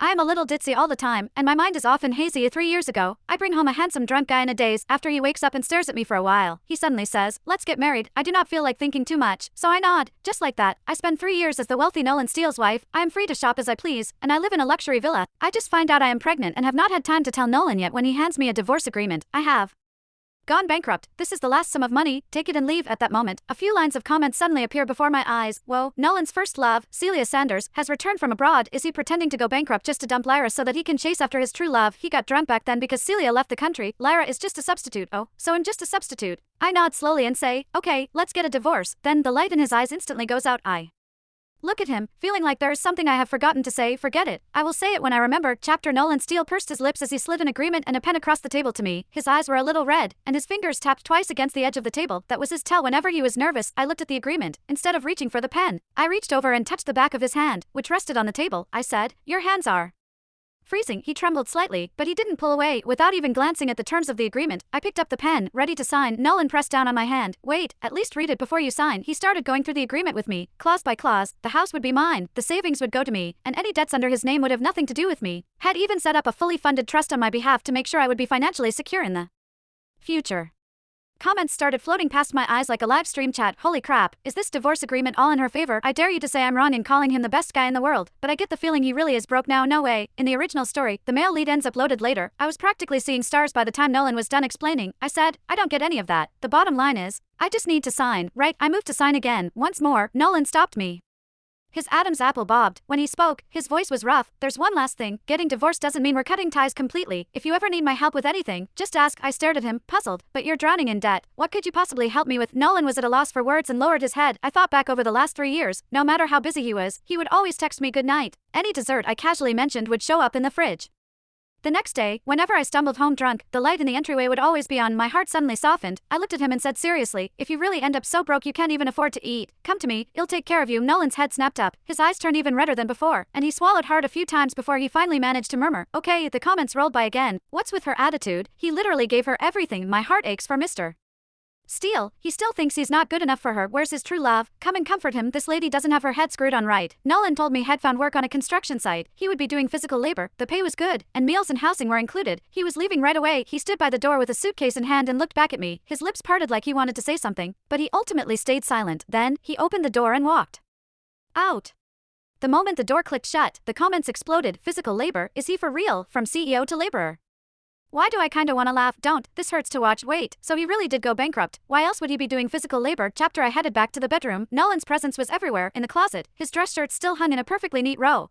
I am a little ditzy all the time, and my mind is often hazy. 3 years ago, I bring home a handsome drunk guy in a daze. After he wakes up and stares at me for a while, he suddenly says, "Let's get married." I do not feel like thinking too much, so I nod. Just like that, I spend 3 years as the wealthy Nolan Steele's wife. I am free to shop as I please, and I live in a luxury villa. I just find out I am pregnant and have not had time to tell Nolan yet when he hands me a divorce agreement. I have gone bankrupt. This is the last sum of money. Take it and leave. At that moment, a few lines of comments suddenly appear before my eyes. Whoa, Nolan's first love, Celia Sanders, has returned from abroad. Is he pretending to go bankrupt just to dump Lyra so that he can chase after his true love? He got drunk back then because Celia left the country. Lyra is just a substitute. Oh, so I'm just a substitute. I nod slowly and say, okay, let's get a divorce. Then the light in his eyes instantly goes out. I look at him, feeling like there is something I have forgotten to say. Forget it. I will say it when I remember. Chapter Nolan Steele pursed his lips as he slid an agreement and a pen across the table to me. His eyes were a little red, and his fingers tapped twice against the edge of the table. That was his tell whenever he was nervous. I looked at the agreement. Instead of reaching for the pen, I reached over and touched the back of his hand, which rested on the table. I said, "Your hands are freezing." He trembled slightly, but he didn't pull away. Without even glancing at the terms of the agreement, I picked up the pen, ready to sign. Nolan pressed down on my hand. "Wait, at least read it before you sign." He started going through the agreement with me, clause by clause. The house would be mine, the savings would go to me, and any debts under his name would have nothing to do with me. Had even set up a fully funded trust on my behalf to make sure I would be financially secure in the future. Comments started floating past my eyes like a live stream chat. Holy crap, is this divorce agreement all in her favor? I dare you to say I'm wrong in calling him the best guy in the world, but I get the feeling he really is broke now. No way. In the original story, the male lead ends up loaded later. I was practically seeing stars by the time Nolan was done explaining. I said, I don't get any of that. The bottom line is, I just need to sign, right? I moved to sign again. Once more, Nolan stopped me. His Adam's apple bobbed. When he spoke, his voice was rough. "There's one last thing. Getting divorced doesn't mean we're cutting ties completely. If you ever need my help with anything, just ask." I stared at him, puzzled. "But you're drowning in debt. What could you possibly help me with?" Nolan was at a loss for words and lowered his head. I thought back over the last 3 years. No matter how busy he was, he would always text me good night. Any dessert I casually mentioned would show up in the fridge. The next day, whenever I stumbled home drunk, the light in the entryway would always be on. My heart suddenly softened. I looked at him and said seriously, "If you really end up so broke you can't even afford to eat, come to me, I'll take care of you." Nolan's head snapped up, his eyes turned even redder than before, and he swallowed hard a few times before he finally managed to murmur, "Okay." The comments rolled by again. What's with her attitude? He literally gave her everything. My heart aches for Mr. Steele. He still thinks he's not good enough for her. Where's his true love? Come and comfort him. This lady doesn't have her head screwed on right. Nolan told me he'd found work on a construction site. He would be doing physical labor. The pay was good, and meals and housing were included. He was leaving right away. He stood by the door with a suitcase in hand and looked back at me. His lips parted like he wanted to say something, but he ultimately stayed silent. Then, he opened the door and walked out. The moment the door clicked shut, the comments exploded. Physical labor? Is he for real? From CEO to laborer? Why do I kinda wanna laugh? Don't. This hurts to watch. Wait, so he really did go bankrupt. Why else would he be doing physical labor? Chapter I headed back to the bedroom. Nolan's presence was everywhere, in the closet. His dress shirts still hung in a perfectly neat row.